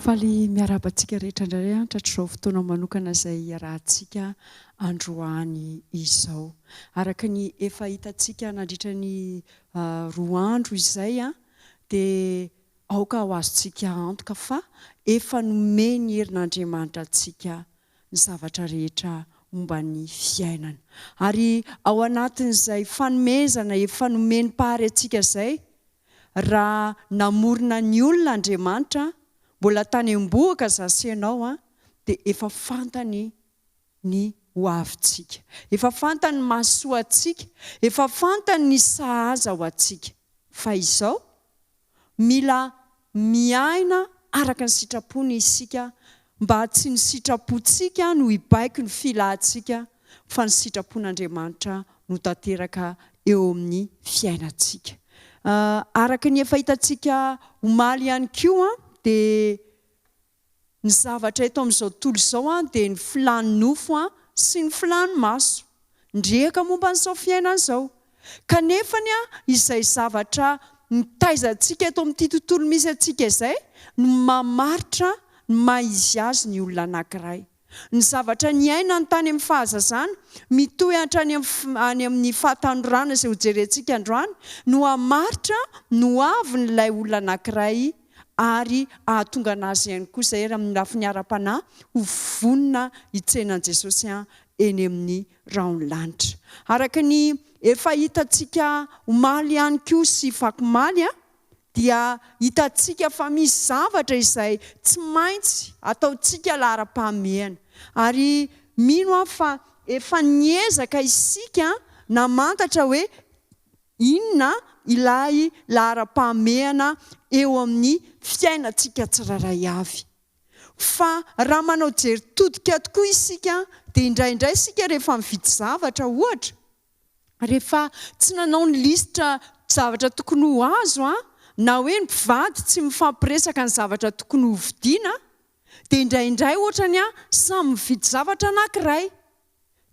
Faly miarabantsika rehetra indray hatratr'izao fotoana manokana izay iarahantsika androany izao. Araka ny efa hitantsika nandritra ny 2 andro izay dia aoka ho azontsika antoka fa efa nomeny herin'Andriamanitra antsika ny zavatra rehetra momba ny fiainana. Ary ao anatin'izay fanomezana efa nomeny pahary antsika izay, raha namorona ny olona Andriamanitra, mbola tany am-bohaka zasy ianao dia efa fantany ny ho avintsika. Efa fantany ny mahasoa antsika, efa fantany ny sahaza ho antsika. Fa izao mila miaina araka ny sitrapony isika, mba tsy ny sitrapontsika no hibaiko ny filahantsika, fa ny sitrapon'Andriamanitra no tanteraka eo amin'ny fiainantsika. Araka ny efa hitantsika omaly ihany koa dia ny zavatra eto amin'izao tontolo izao dia ny filany nofo sy ny filany maso ndreka momba n'izao fiainana izao. Kanefany izay zavatra nitaizantsika eto amin'ity tontolo misy antsika izay no mamaritra ny maizy azy ny olona anankiray. Ny zavatra ny aina ny tany amin'ny fahazazana, mitohy hatrany amin'ny fahatanorana izay hojerentsika androany, no hamaritra no avin'ilay olona anankiray ary ahatonga anazy ihany koa izay amin'ny lafiny ara-panahy ho vonona hitsenan Jesosy eny amin'ny raon'lanitra. Araka ny efa hitantsika omaly ihany koa sy vakomaly dia hitantsika fa misy zavatra izay tsy maintsy ataontsika lahara-pahamehana. Ary mino fa efa niezaka isika namantatra hoe inona ilay lahara-pahamehana eo amin'ny fiainantsika tsirairay avy. Fa raha manao jery todika tokoa isika dia indraindray isika rehefa mividy zavatra ohatra, rehefa tsy nanao ny lisitra zavatra tokony ho azo na hoe ny mpivady tsy mifampiresaka ny zavatra tokony ho vidiana, dia indraindray ohatrany samy mividy zavatra anankiray.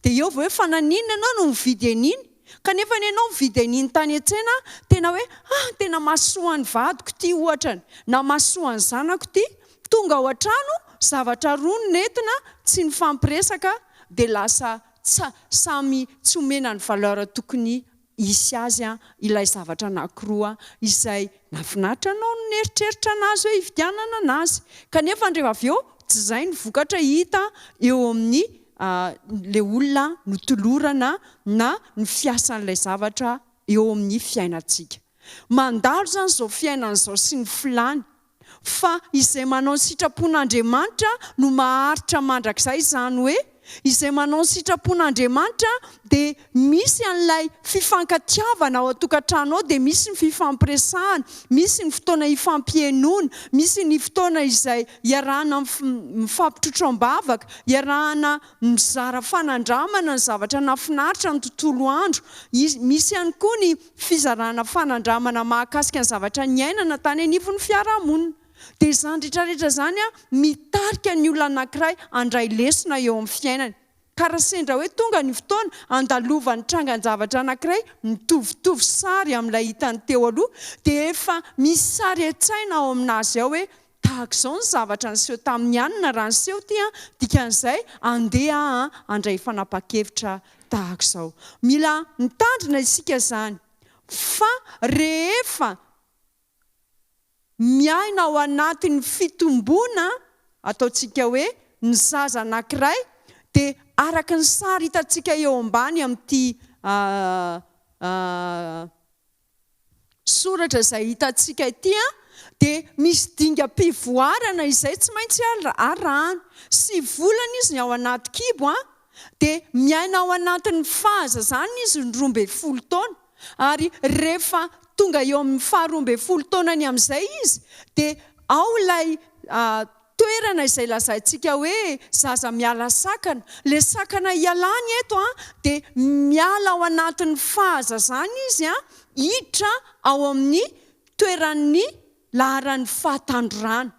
Dia eo hoe fa naninona ianao no mividy an'iny, kanefa ny ianao mividy an'iny tany an-tsena tena hoe tena mahasoa ny vadiko ity ohatrany, na mahasoa ny zanako ity, tonga ao an-trano zavatra roa no nentina tsy nifampiresaka dia lasa samy tsy omena ny valeur tokony isy azy ilay zavatra anankiroa izay nafinaritra anao no neritreritra anazy hoe hividianana anazy. Kanefa rehefa avy eo tsy izay ny vokatra hita eo amin'ny le olona notolorana na ny fiasan'ilay zavatra eo amin'ny fiainantsika. Mandalo zany izao fiainana izao sy ny filany, fa izay manao ny sitrapon'Andriamanitra no maharitra mandrakizay, izany hoe izay manao ny sitrapon'Andriamanitra dia misy an'ilay fifankatiavana ao an-tokantrano ao, dia misy ny fifampiresahana, misy ny fotoana hifampienoana, misy ny fotoana izay iarahana mifampitotro-bavaka, iarahana mizara fanandramana ny zavatra nafinaritra ny tontolo andro. Misy ihany koa ny fizarana fanandramana mahakasika ny zavatra ny ainana tany anivon'ny fiarahamonina. Dia izany rehetrarehetra izany mitarika ny olona anankiray handray lesona eo amin'ny fiainany. Ka raha sendra hoe tonga ny fotoana andalova ny trangan-javatra anankiray mitovitovy sary amin'ilay hitany teo aloha, dia efa misy sary an-tsaina ao aminazy ao hoe tahaka izao ny zavatra niseho tamin'ny anina raha niseho ity dikan'izay andeha handray fanapa-kevitra tahaka izao. Mila mitandrina isika izany fa rehefa miaina ao anatin'ny fitombona ataontsika hoe ny zaza anankiray, dia araka ny sary hitantsika eo ambany amin'ity soratra izay hitantsika ity dia misy dingam-pivoarana izay tsy maintsy arahana. 7 volana izy ny ao anaty kibo dia miaina ao anatin'ny fahazazana izy ny 12 taona, ary rehefa tonga eo amin'ny 12 taonany amin'izay izy dia ao ilay toerana izay lazaintsika hoe zaza miala sakana. Le sakana ialany eto dia miala ao anatin'ny fahazazana izy hiditra ao amin'ny toeran'ny laharan'ny fahatandrorana.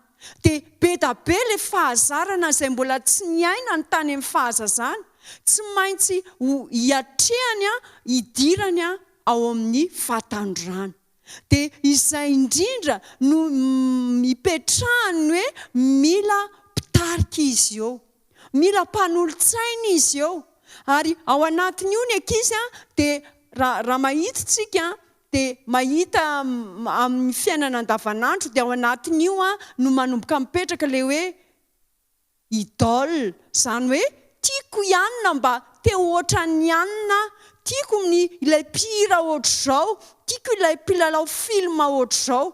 Dia be da be le fahazarana izay mbola tsy niaina ny tany amin'ny fahazazana, tsy maintsy hiatrehany hidirany ao amin'ny fahatandrorana. dia izay indrindra no mipetrahany hoe mila mpitarika izy eo, mila mpanolotsaina izy eo. Ary ao anatiny io ny ankizy dia raha mahitsika dia mahita amin'ny fiainana andavanandro dia ao anatiny io no manomboka mipetraka ilay hoe idole, izany hoe tiako ianona mba teo ohatran'ny ianona, tiako ilay mpihira ohatr'izao, tiako ilay mpilalao film ohatr'izao.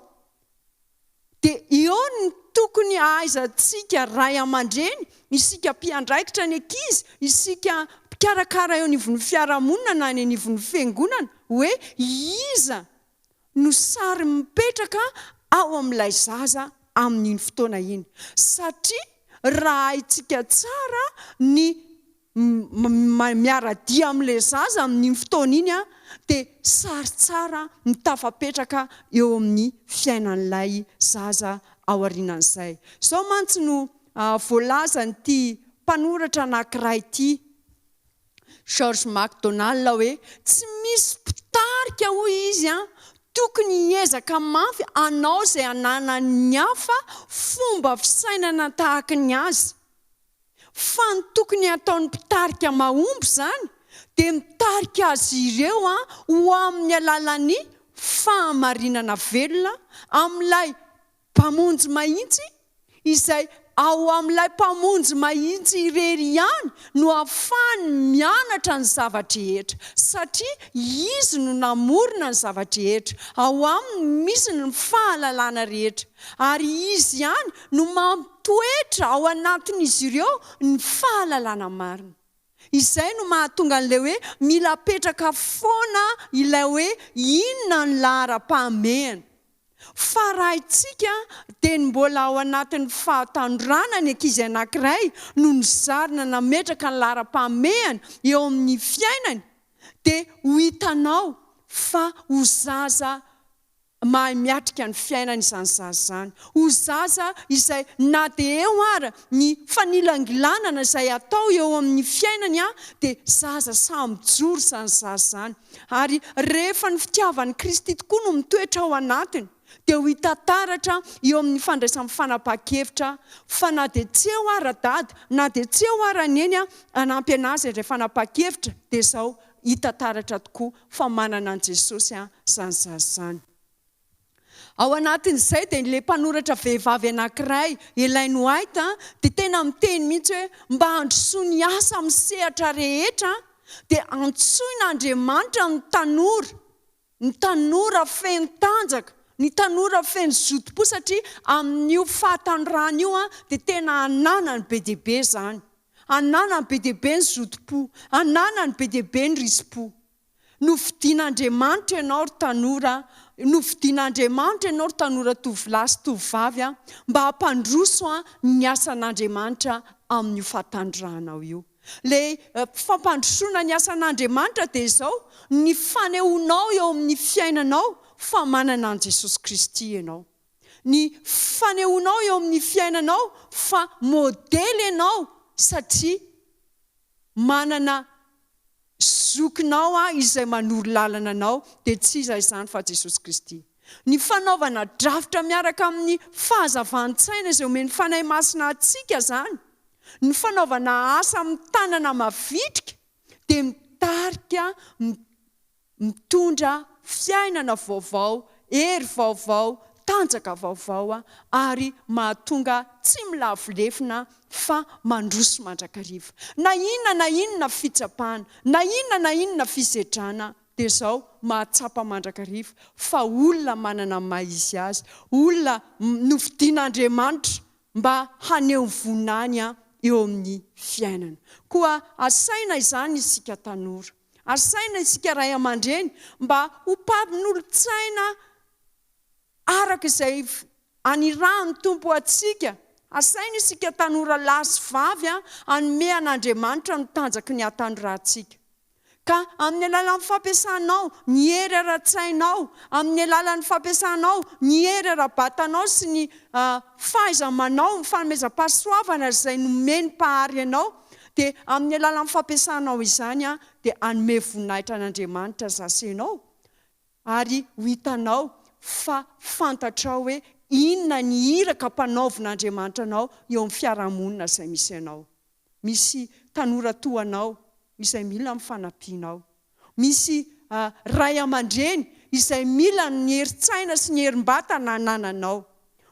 Dia eo ny tokony ahaizantsika ray aman-dreny, isika mpiandraikitra ny ankizy, isika mpikarakara eo anivon'ny fiarahamonina na ny anivon'ny fiangonana, hoe iza no sary mipetraka ao amin'ilay zaza amin'iny fotoana iny. Satria raha haitsika tsara ny miaradia amin'ilay zaza amin'iny fotoana iny dia sary tsara mitafapetraka eo amin'ny fiainan'ilay zaza ao aorianan'izay. Izao mantsy no voalazan'ity mpanoratra anankiray ity, George MacDonald, hoe tsy misy mpitarika hoy izy tokony hiezaka mafy anao izay ananan'ny hafa fomba fisainana tahaka ny azy. Fa ny tokony ataon'ny mpitarika mahomby izany dia mitarika azy ireo ho amin'ny alalan'ny fahamarinana velona amin'ilay mpamonjy mahitsy, izay ao amin'ilay mpamonjy mahitsy irery ihany no ahafahany mianatra ny zavatra rehetra, satria izy no namorona ny zavatra rehetra, ao aminy misy ny fahalalana rehetra, ary izy ihany no mampitoetra ao anatin'izy ireo ny fahalalana marina. Izay no mahatonga an'ilay hoe mila petraka foana ilay hoe inona ny lahara-pahamehana. Fa raha itsika dia mbola ao anatin'ny fahatandrona ny ankizy anankiray no nizarina nametraka ny lahara-pahamehana eo amin'ny fiainany, dia ho hitanao fa ho zaza mahay miatrika ny fiainana izany zaza izany. Ho zaza izay na dia eo ara ny fanilangilanana izay atao eo amin'ny fiainany dia zaza samijoro izany zaza izany. Ary rehefa ny fitiavan'i Kristy tokoa no mitoetra ao anatiny, dia ho hita taratra eo amin'ny fandraisany fanapa-kevitra fa na dia tsy eo ara-dada, na dia tsy eo ara-neny hanampy anazy ilay fanapa-kevitra, dia izao hita taratra tokoa fa manana an' Jesosy izany zaza izany. Ao anatin'izay dia ilay mpanoratra vehivavy anankiray, Ellen White, dia tena miteny mihitsy hoe mba handrosoa ny asa misehatra rehetra dia antsoin'Andriamanitra ny tanora feno tanjaka, ny tanora feno zoto-po, satria amin'io fahatandrona io dia tena ananany be dia be izany. Ananany be dia be ny zoto-po, ananany be dia be ny riso-po. Novidian'Andriamanitra ianao ry tanora, novidian'Andriamanitra ianao ry tanora tovolahy sy tovovavy mba hampandroso ny asan'Andriamanitra amin'io fahatandronao io. Ilay fampandrosoana ny asan'Andriamanitra dia izao ny fanehoanao eo amin'ny fiainanao fa manana an' Jesosy Kristy ianao. Ny fanehoanao eo amin'ny fiainanao fa modely ianao, satria manana zokinao izay manoro lalana anao dia tsy iza izany fa Jesosy Kristy. Ny fanaovana drafitra miaraka amin'ny fahazavan-tsaina izay omeny fanahy masina antsika izany, ny fanaovana asa amin'ny tanana mavitrika dia mitarika mitondra fiainana vaovao, hery vaovao, tanjaka vaovao ary mahatonga tsy milavolefina fa mandroso mandrakariva. Na inona fitsapana, na inona fisedrana dia izao mahatsapa mandrakariva fa olona manana maha izy azy, olona novidian'Andriamanitra mba haneho vonany eo amin'ny fiainana. Koa asaina izany isika tanora, asaina isika ray aman-dreny mba ho mpanolotsaina araka izay anirahany tompo atsika. Asaina isika tanora lahy sy vavy hanome an'Andriamanitra ny tanjaky ny atanorantsika. Ka amin'ny alalan'ny fampiasanao ny hery ara-tsainao, amin'ny alalan'ny fampiasanao ny hery ara-batanao sy ny fahaiza-manao, ny fanomezam-pahasoavana izay nomeny mpahary anao, dia amin'ny alalan'ny fampiasanao izany dia hanome voninahitra an'Andriamanitra zasenao. Ary ho hitanao fa fantatrao hoe inona ny iraka mpanaovin'Andriamanitra anao eo amin'ny fiarahamonina izay misy anao. Misy tanora toanao izay mila mifanampianao. Misy ray aman-dreny izay mila ny herin-tsaina sy ny herim-batana anananao.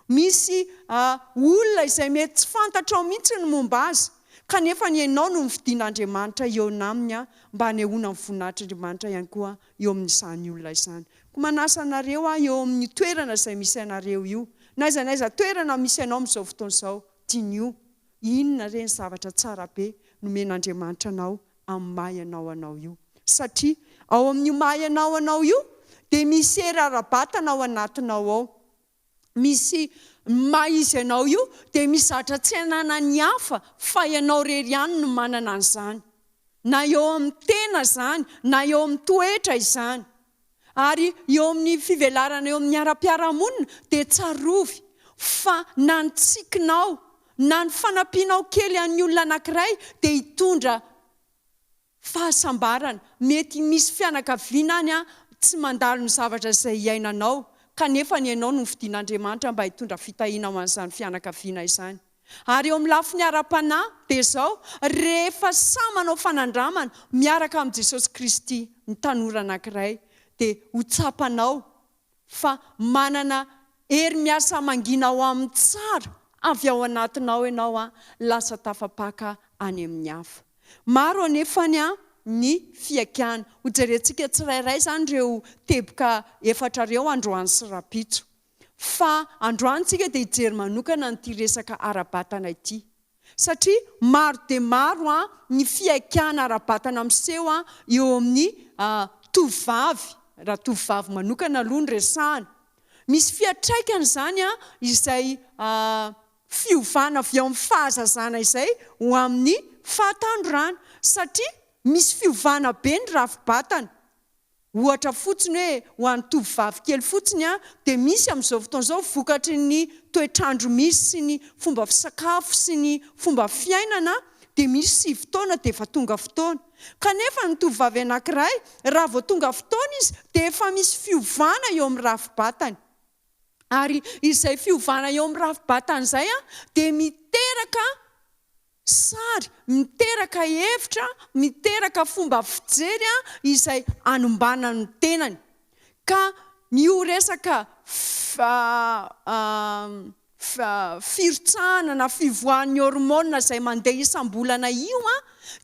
Misy olona izay mety tsy fantatrao mihitsy ny momba azy, kanefa ny ianao no mividian'Andriamanitra eo aminy mba hanehoana ny voninahitry'Andriamanitra ihany koa eo amin'izany olona izany. Ko manasa anareo eo amin'ny toerana izay misy anareo io, n'aiza toerana misy anao amin'izao fotoana izao, dinio. Inona ireny zavatra tsara be nomen'Andriamanitra anao amin'ny maha anao io. Satria ao amin'ny maha anao io dia misy hery ara-batana ao anatinao ao. Misy maha izy anao io dia misy zavatra tsy ananany hafa fa ianao rery ihany no manana an'izany. Na eo amin'ny tena izany, na eo amin'ny toetra izany. Ary eo amin'ny fivelarana eo amin'ny ara-piarahamonina dia tsarovy fa na ny tsikinao, na ny fanampianao kely amin'ny olona anankiray dia hitondra fahasambarana. Mety misy fianakaviana any tsy mandalo ny zavatra izay iainanao, kanefa ny ianao no fidian'Andriamanitra mba hitondra fitahiana ho an'izany fianakaviana izany. Ary eo amin'ny lafiny ara-panahy dia izao, rehefa samy manao fanandramana miaraka amin'ny Jesosy Kristy ny tanora anankiray, dia ho tsapanao fa manana hery miasa mangina ao amin'ny tsara avy ao anatinao ianao lasa tafapaka any amin'ny hafa. Maro anefany ny fiakana. Hojerentsika tsirairay izany ireo teboka efatra ireo androany sy rapitso. Fa androany tsika dia hijery manokana n'ity resaka ara-batana ity. Satria maro dia maro ny fiakana ara-batana miseho eo amin'ny tovavy. Raha tovavy manokana aloha ny resahana. Misy fiatraikany izany izay fiovana avy ao amin'ny fahazazana izay ho amin'ny fahatandrona. Satria misy fiovana be ny ravi-batana. Ohatra fotsiny hoe ho an'ny tovavy kely fotsiny dia misy amin'izao fotoana izao vokatry ny toetrandro misy sy ny fomba fisakafo sy ny fomba fiainana dia misy fotoana dia efa tonga fotoana. Kanefa ny tovavy anankiray raha vao tonga fotoana izy dia efa misy fiovana eo amin'ny ravi-batany. Ary izay fiovana eo amin'ny ravi-batany izay dia miteraka sary, miteraka hevitra, miteraka fomba fijery izay anombana ny tenany. Ka io resaka firotsahana na fivoahan'ny hormone izay mandeha isam-bolana io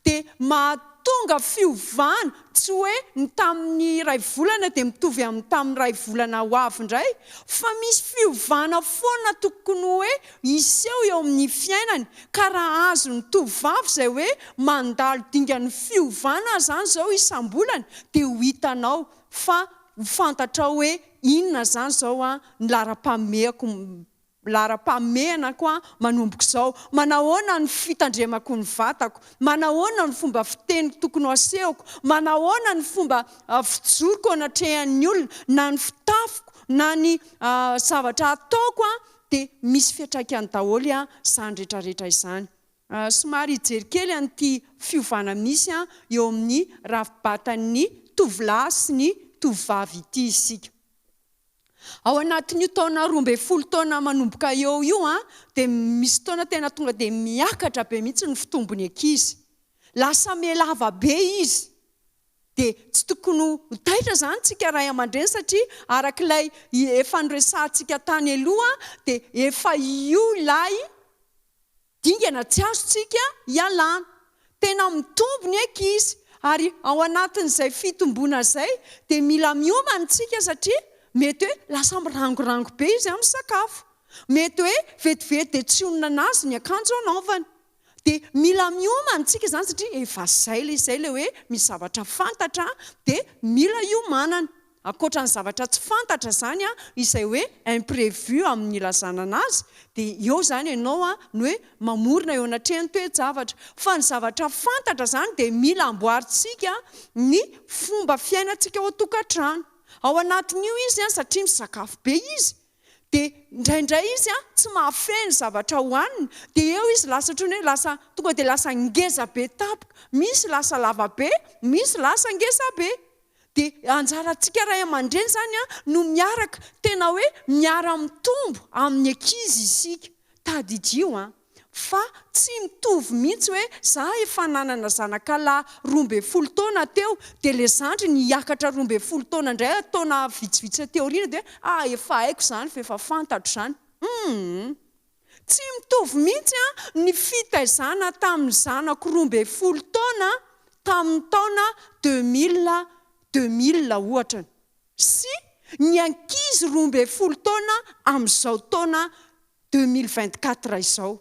dia mahatonga fiovana, tsy hoe ny tamin'ny ray volana dia mitovy amin'ny tamin'ny ray volana ho avy indray, fa misy fiovana foana tokony hoe iseho eo amin'ny fiainany. Ka raha azo ny tovavy izay hoe mandalo dingan'ny fiovana izany izao isam-bolana dia ho hitanao fa ho fantatrao hoe inona izany izao ny lara-pamehanako manomboka izao. Manahoana ny fitandremako ny vatako, manahoana ny fomba fiteny tokony asehoko, manahoana ny fomba fijoroko anatrehan'ny olona, na ny fitafiko, na ny zavatra ataoko dia misy fiantraikany daholo izany rehetrarehetra izany. Somary hijery kely an'ity fiovana misy eo amin'ny ravi-batan'ny tovolahy sy ny tovavy ity isika. Ao anatin'io taona 12 taona manomboka eo io dia misy taona tena tonga dia miakatra be mihitsy ny fitombony ankizy. Lasa mialava be izy. Dia tsy tokony ho taitra izany tsika ray aman-dreny satria arak'ilay efa noresahantsika tany aloha dia efa io ilay dingana tsy azontsika ialana. Tena mitombo ny ankizy. Ary ao anatin'izay fitombona izay dia mila miomana tsika satria mety hoe lasa mirangorango be izy amin'ny sakafo. Mety hoe vetivety dia tsy onona anazy ny akanjo anaovany. Dia mila miomana tsika izany satria efa izay le hoe misy zavatra fantatra dia mila iomanana. Ankoatra ny zavatra tsy fantatra izany izay hoe imprévu amin'ny ilazana anazy dia eo izany ianao no hoe mamorona eo anatrehany toe-javatra. Fa ny zavatra fantatra izany dia mila amboarintsika ny fomba fiainantsika ao an-tokantrano. Ao anatin'io izy satria misakafo be izy dia indraindray izy tsy mahafeny zavatra hohanina dia eo izy lasa ohatran'ny hoe lasa tonga dia lasa ngeza be tapoka. Misy lasa lava be, misy lasa ngeza be. dia anjarantsika ray aman-dreny zany no miaraka tena hoe miara-mitombo amin'ny ankizy isika. Tadidio fa tsy mitovy mihitsy hoe za efa nanana zanakalahy 12 taona teo dia le zandry niakatra 12 taona indray taona vitsivitsy teoriana dia efa haiko zany fa efa fantatro zany. Tsy mitovy mihitsy ny fitaizana tamin'ny zanako 12 taona tamin'ny taona 2000 ohatra. Sy ny ankizy 12 taona amin'izao taona 2024 izao.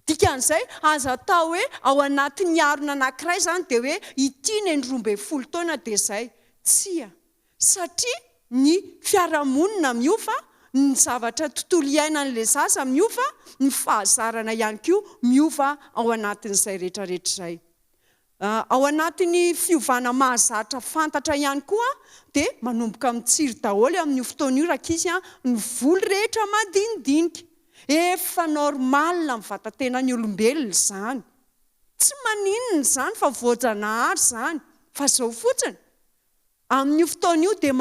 Dikan'izay aza atao hoe ao anatin'ny arona anankiray zany dia hoe ity ny 12 taona dia izay. Tsia, satria ny fiarahamonina miofa, ny zavatra tontolo iainan'ilay zaza miofa, ny fahazarana ihany koa miofa ao anatin'izay rehetrarehetra izay. Ao anatin'ny fiovana mahazatra fantatra ihany koa dia manomboka mitsiry daholo amin'ny fotoana io rakizy ny volo rehetra madinidinika. Efa normal amin'ny vatantenan'ny olombelona zany. Tsy maninona zany fa voajanahary zany. Fa zao fotsiny. Amin'ny fotoana io dia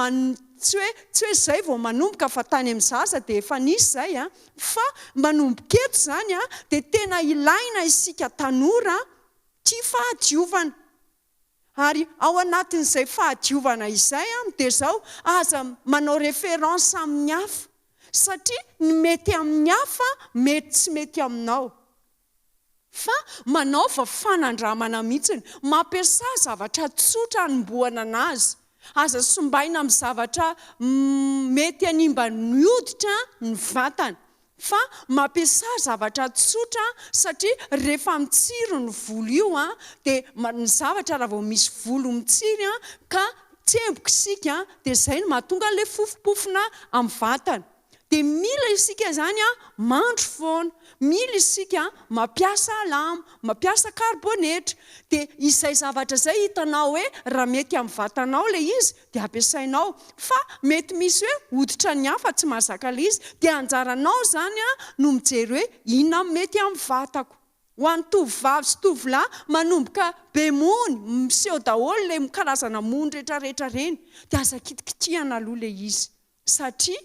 tsy hoe izay vao manomboka fa tany amin'ny zaza dia efa nisy izay fa manomboka eto zany dia tena ilaina isika tanora tia fahadiovana. Ary ao anatin'izay fahadiovana izay dia izao aza manao référence amin'ny hafa. Satria ny mety amin'ny hafa mety tsy mety aminao. Fa manaova fanandramana mihitsiny, mampiasa zavatra tsotra hanombohana anazy. Aza sombaina amin'ny zavatra mety hanimba ny hoditra ny vatana. Fa mampiasa zavatra tsotra satria rehefa mitsiro ny volo io dia ny zavatra raha vao misy volo mitsiry ka tsemboka isika dia izay no mahatonga ilay fofopofona amin'ny vatana. Dia mila isika zany mandro foana, mila isika mampiasa lamba, mampiasa karbonetra. Dia izay zavatra izay hitanao hoe raha mety amin'ny vatanao ilay izy dia ampiasainao. Fa mety misy hoe hoditra ny hafa tsy mahazaka ilay izy dia anjaranao zany no mijery hoe inona mety amin'ny vatako. Ho an'ny tovovavy sy tovolahy manomboka be mony, miseho daholo ilay karazana mony rehetrarehetra reny dia aza kitikitihana aloha ilay izy. Satria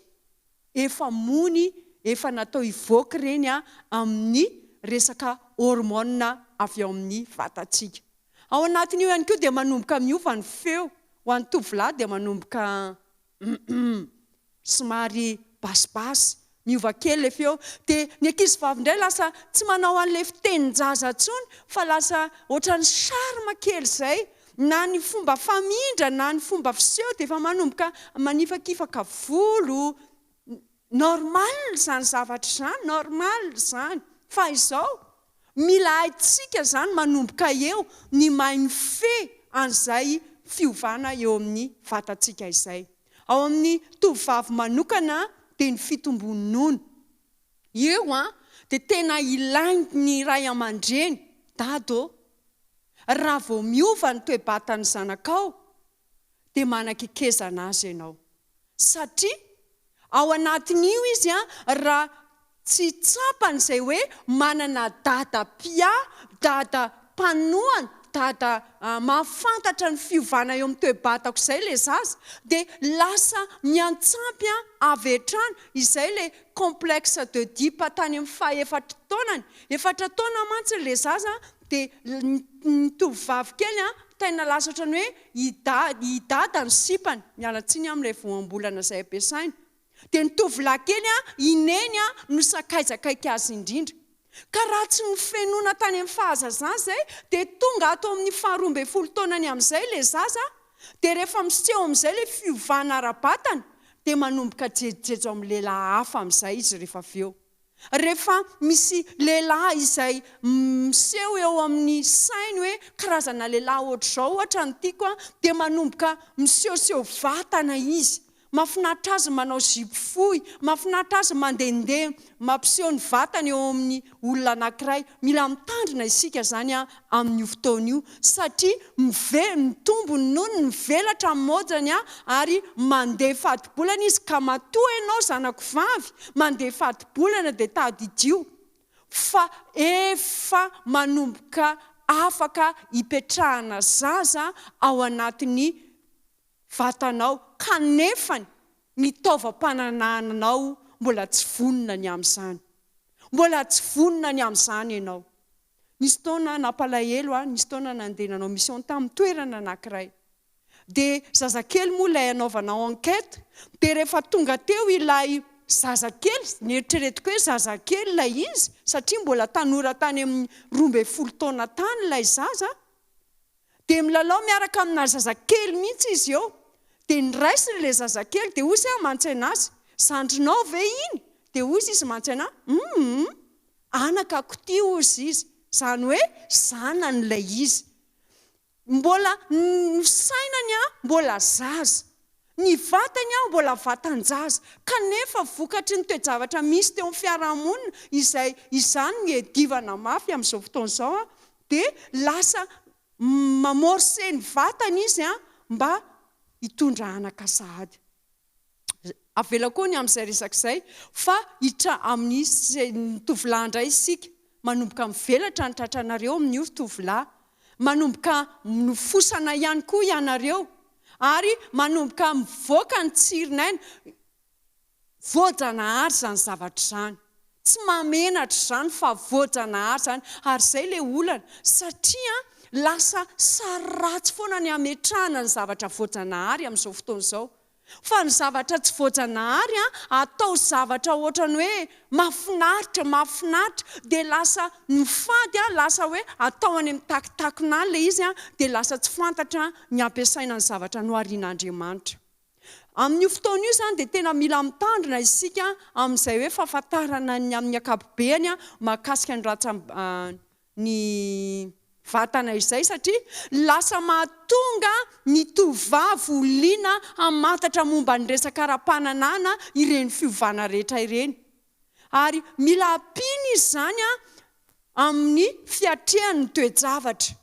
efa mony, efa natao hivoaka ireny amin'ny resaka hormone avy ao amin'ny vatantsika. Ao anatin'io ihany koa dia manomboka miova ny feo. Ho an'ny tovolahy dia manomboka somary basibasy, miova kely ilay feo. Dia ny ankizy vavy indray lasa tsy manao an'ilay fitenin-jaza intsony fa lasa ohatran'ny charme kely izay. Na ny fomba famindra, na ny fomba fiseho dia efa manomboka manifakifaka volo. Normal zany zavatra zany, normal zany. Fa izao, mila haitsika zany manomboka eo ny mahay mifehy an'izay fiovana eo amin'ny vatantsika izay. Ao amin'ny tovovavy manokana dia ny fitombon'ny. Eo dia tena ilainy ny ray aman-dreny, dado. Raha vao miova ny toe-batan'ny zanakao dia manan-kekezana azy ianao. Satria ao anatin'io izy raha tsy tsapany izay hoe manana dada pia, dada mpanohana, dada mahafantatra ny fiovana eo amin'ny toe-batako izay ilay zaza, dia lasa miantsampy avy hatrany izay ilay complexe de Oedipe tany amin'ny faha-efatra taonany. 4 taona mantsy ilay zaza dia ny tovovavy kely tena lasa ohatrany hoe hidada ny sipany, miala tsiny amin'ilay voambolana izay ampiasainy. Dia ny tovolahy kely ineny no sakaizakaiky azy indrindra. Ka raha tsy ny fenona tany amin'ny fahazazana izay dia tonga ato amin'ny faha 12 taonany amin'izay ilay zaza, dia rehefa miseho amin'izay ilay fiovana ara-batana dia manomboka jejojejo amin'ny lehilahy hafa amin'izay izy rehefa avy eo. Rehefa misy lehilahy izay miseho eo amin'ny sainy hoe karazana lehilahy ohatr'izao ohatra ny tiako dia manomboka misehoseho vatana izy. Mahafinaritra azy manao zipo fohy, mahafinaritra azy mandehandeha mampiseho ny vatany eo amin'ny olona anankiray. Mila mitandrina isika zany amin'ny fotoana io satria mitombo ny nono, mivelatra amin'ny mojany ary mandeha fadi-bolana izy ka matoa ianao zanako vavy, mandeha fadi-bolana dia tadidio. Fa efa manomboka afaka hipetrahana zaza ao anatin'ny vatanao kanefa ny taovam-panananao mbola tsy vonona ny amin'izany. Mbola tsy vonona ny amin'izany ianao. Nisy taona nampalahelo nisy taona nandeha nanao mission tamin'ny toerana anankiray. Dia zazakely moa ilay anaovanao enquête, dia rehefa tonga teo ilay zazakely, nieritreretiko hoe zazakely ilay izy, satria mbola tanora tany amin'ny 12 taona tany ilay zaza, dia milalao miaraka amina zazakely mihitsy izy eo. Dia niraisiny ilay zazakely, dia hoy izy mantsaina azy, zandrinao ve iny? Dia hoy izy mantsaina, anaka koty hozy izy. Zany hoe zanany ilay izy. Mbola ny sainany mbola zaza. Ny vatany mbola vatan-jaza. Kanefa vokatry ny toe-javatra misy teo amin'ny fiarahamonina izany ny edivana mafy amin'izao fotoana izao, dia lasa mamorse ny vatany izy mba hitondra anaka sahady. Avela koa ny amin'izay resak'izay fa amin'ny tovolahy indray isika manomboka mivelatra ny tratranareo amin'ny tovolahy, manomboka nofosana ihany koa ianareo, ary manomboka mivoaka ny tsirinaina. Voajanahary zany zavatra zany. Tsy mamenatra zany fa voajanahary zany. Ary izay ilay olana, satria lasa sary ratsy foana ny ametrahana ny zavatra voajanahary amin'izao fotoana izao. Fa ny zavatra tsy voajanahary atao zavatra ohatrany hoe mahafinaritra, dia lasa mifady lasa hoe atao any amin'ny takitakonany ilay izy dia lasa tsy fantatra ny ampiasaina ny zavatra noharian'Andriamanitra. Amin'io fotoana io zany dia tena mila mitandrina isika amin'izay hoe fahafantarana ny amin'ny ankapobeny mahakasika ny vatana izay, satria lasa mahatonga ny tovavy liana hamantatra momba ny resaka ara-pananana ireny fiovana rehetra ireny. Ary mila ampiny izy zany amin'ny fiatrehan'ny toe-javatra.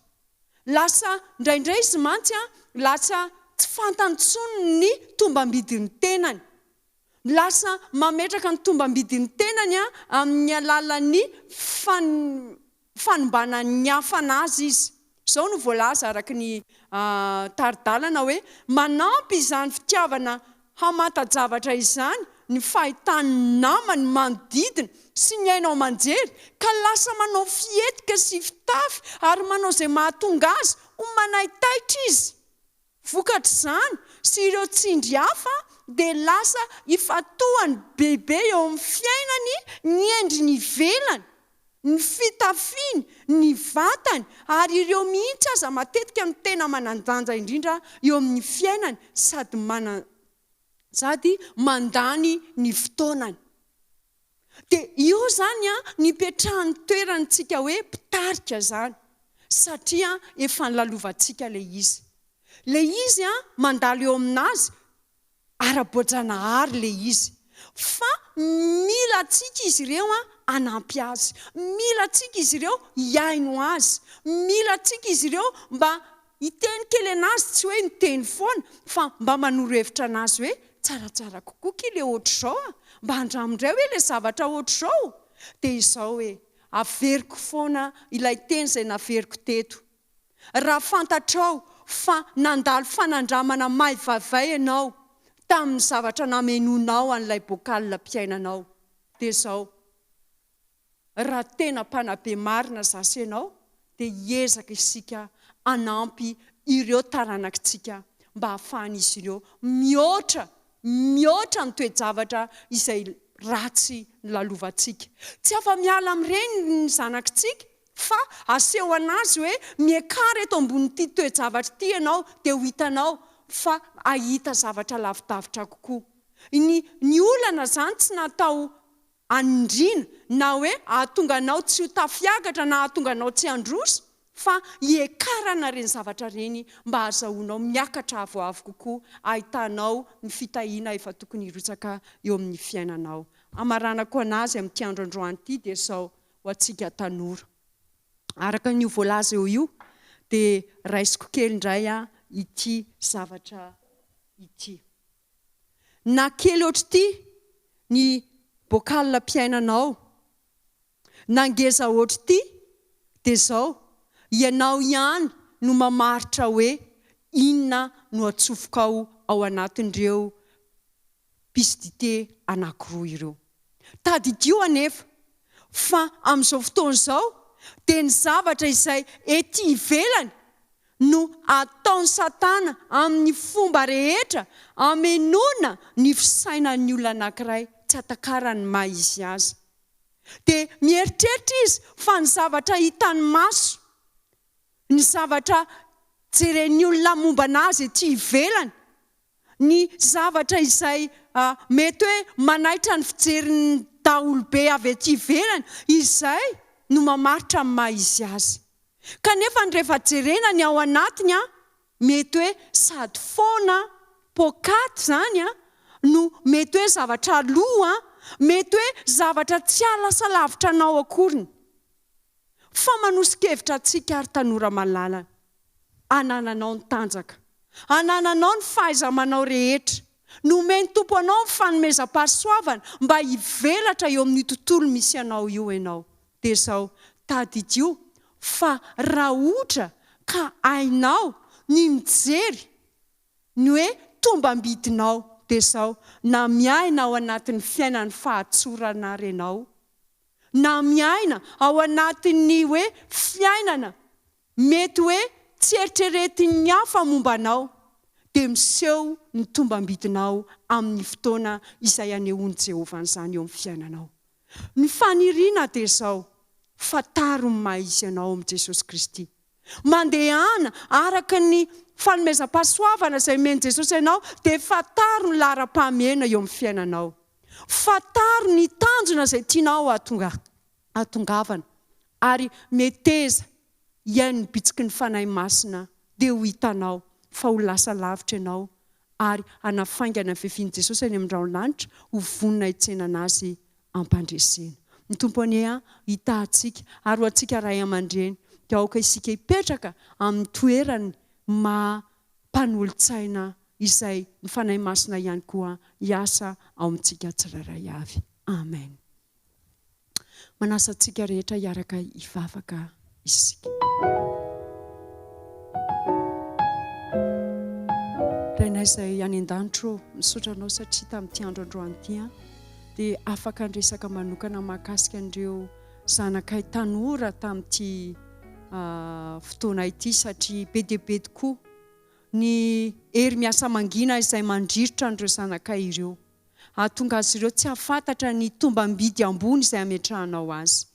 Lasa indraindray izy mantsy lasa tsy fantantsony ny tombambidin'ny tenany. Lasa mametraka ny tombambidin'ny tenany amin'ny alalan'ny fanombana ny hafana azy izy. Izao no voalaza araka ny taridalana hoe manampy izany fitiavana hamata-javatra izany ny fahitany namany manodidina sy ny hainao manjery, ka lasa manao fietika sy fitafy ary manao izay mahatonga azy ho manaitaitra izy. Vokatra izany sy ireo tsindry hafa dia lasa ifatohany bebe eo amin'ny fiainany, ny endriny ivelany, ny fitafiny, ny vatany, ary ireo mihitsy aza matetika no tena manandanja indrindra eo amin'ny fiainany sady mandany ny fotoanany. Dia io zany nipetrahany toerantsika hoe mpitarika zany, satria efa nilalovantsika ilay izy. Ilay izy mandalo eo aminazy ara-boajanahary ilay izy. Fa mila antsika izy ireo anampy azy, mila antsika izy ireo hiaino azy, mila antsika izy ireo mba hiteny kely anazy, tsy hoe miteny foana, fa mba manoro hevitra anazy hoe tsaratsara kokoa ke ilay ohatr'izao, mba handramindray hoe ilay zavatra ohatr'izao. Dia izao hoe averiko foana ilay teny izay naveriko teto. Raha fantatrao fa nandalo fanandramana maivavay ianao tamin'ny zavatra namenonao an'ilay bokalina mpiainanao, dia izao, raha tena mpanabe marina zasy ianao, dia hiezaka isika anampy ireo taranakitsika mba hahafahan'izy ireo mihoatra ny toe-javatra izay ratsy nilalovantsika. Tsy afa-miala amin'ireny ny zanakitsika, fa aseho anazy hoe miekara eto ambonin'ity toe-javatra ity ianao, dia ho hitanao fa ahita zavatra lavidavitra kokoa. Ny olana zany tsy natao andrina na hoe ahatonga anao tsy ho tafiagatra na ahatonga anao tsy handroso, fa hiekarana reny zavatra reny mba azahoanao miakatra avoavo kokoa, ahitanao ny fitahiana efa tokony hirotsaka eo amin'ny fiainanao. Amaranako anazy amin'ity andro androany ity dia izao ho antsika tanora. Araka ny voalaza io dia raisiko kely indray ity zavatra ity. Na kely ohatry ity ny bokalina mpiainanao, na ngeza ohatry ity dia izao, ianao ihany no mamaritra hoe inona no atsofokao ao ao anatin'ireo pisy dite anankiroa ireo. Tadidio anefa fa amin'izao fotoana izao dia ny zavatra izay ety ivelany no ataony Satana amin'ny fomba rehetra hamelona ny fisainan'ny olona anankiray tsy atakarany maha izy azy. Dia mieritreritra izy fa ny zavatra hitany maso, ny zavatra jeren'ny olona momba anazy ety ivelany, ny zavatra izay mety hoe manaitra ny fijerin'ny daholobe avy ety ivelany, izay no mamaritra amin'ny maha izy azy. Kanefa ny rehefa jerena ny ao anatiny mety hoe sady foana pokaty zany no mety hoe zavatra aloha, mety hoe zavatra tsy alasa lavitra anao akoriny. Fa manosika-hevitra antsika ary tanora malalana, anananao ny tanjaka, anananao ny fahaiza-manao rehetra, nomeny Tompo anao ny fanomezam-pahasoavana mba hivelatra eo amin'ny tontolo misy anao io ianao. Dia izao tadidio fa raha ohatra ka hainao ny mijery ny hoe tombam-bidinao, dia izao na miaina ao anatin'ny fiainan'ny fahatsorana ary ianao, na miaina ao anatin'ny hoe fiainana mety hoe tsy eritreretin'ny hafa momba anao, dia miseho ny tombam-bidinao amin'ny fotoana izay anehoan'i Jehovah izany eo amin'ny fiainanao. Ny faniriana dia izao, fataro ny maha izy ianao amin'i Jesosy Kristy. Mandehana araka ny fanomezam-pahasoavana izay omeny Jesosy ianao, dia fataro ny lara-pahamehana eo amin'ny fiainanao. Fataro ny tanjona izay tianao atongavana. Ary meteza iain'ny bitsiky ny fanahy masina dia ho hitanao fa ho lasa lavitra ianao ary hanafaingana ny fiavian'i Jesosy any amin'ny raolanitra ho vonona hitsenana azy ampandresena. Ny Tompo anie hitantsika ary ho antsika ray aman-dreny dia aoka isika hipetraka amin'ny toerany mampanolo-tsaina izay ny fanahy masina ihany koa hiasa ao amintsika tsirairay avy. Amen. Manasa antsika rehetra hiaraka hivavaka isika. Rainay izay any an-danitro, misaotra anao satria tamin'ity andro androany ity dia afaka andresaka manokana mahakasika an'ireo zanakay tanora tamin'ity fotoana ity, satria be dia be tokoa ny hery miasa mangina izay mandrirotra an'ireo zanakay ireo. Ahatonga azy ireo tsy hafantatra ny tombam-bidy ambony izay ametrahanao azy.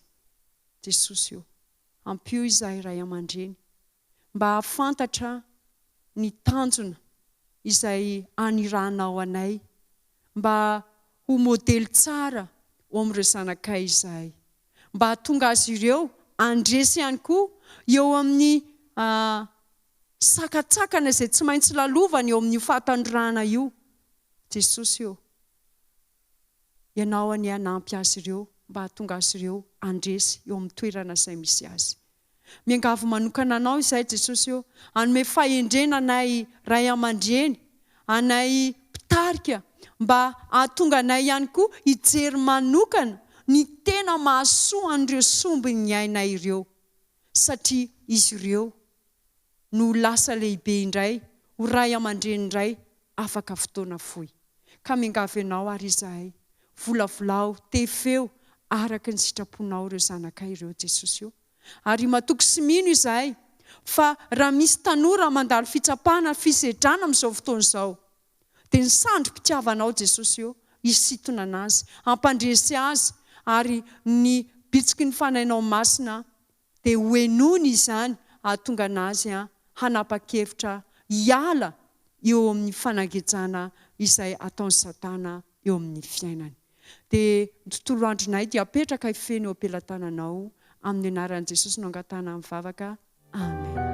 Jesosy io, ampio izahay ray aman-dreny mba hafantatra ny tanjona izay aniranao anay, mba ho modely tsara ho amin'ireo zanakay izahay, mba hahatonga azy ireo andresy ihany koa eo amin'ny sakatsakana izay tsy maintsy lalovany eo amin'ny fahatandrona io. Jesosy io, ianao any hanampy azy ireo mba hahatonga azy ireo andresy eo amin'ny toerana izay misy azy. Miangavy manokana anao izay Jesosy io, anome fahendrena anay ray aman-dreny, anay mpitarika, mba hahatonga anay ihany koa hijery manokana ny tena mahasoa an'ireo sombiny ainay ireo, satria izy ireo no lasa lehibe indray, ho ray aman-dreny indray afaka fotoana fohy. Ka miangavy ianao ary izahay, volavolao, tefeo araka ny sitraponao ireo zanakay ireo Jesosy io. Ary matoky sy mino izahay fa raha misy tanora mandalo fitsapana, fisedrana amin'izao fotoana izao, dia ny sandro-pitiavanao Jesosy io hisintona anazy, ampandresy azy, ary ny bitsiky ny fanahinao masina dia hoenony izany hahatonga anazy hanapa-kevitra hiala eo amin'ny fanangejana izay ataon'ny Satana eo amin'ny fiainany. Dia ny tontolo andronay dia apetraka hifeny eo am-pelantananao, amin'ny anaran'i Jesosy no angatana mivavaka. Amen.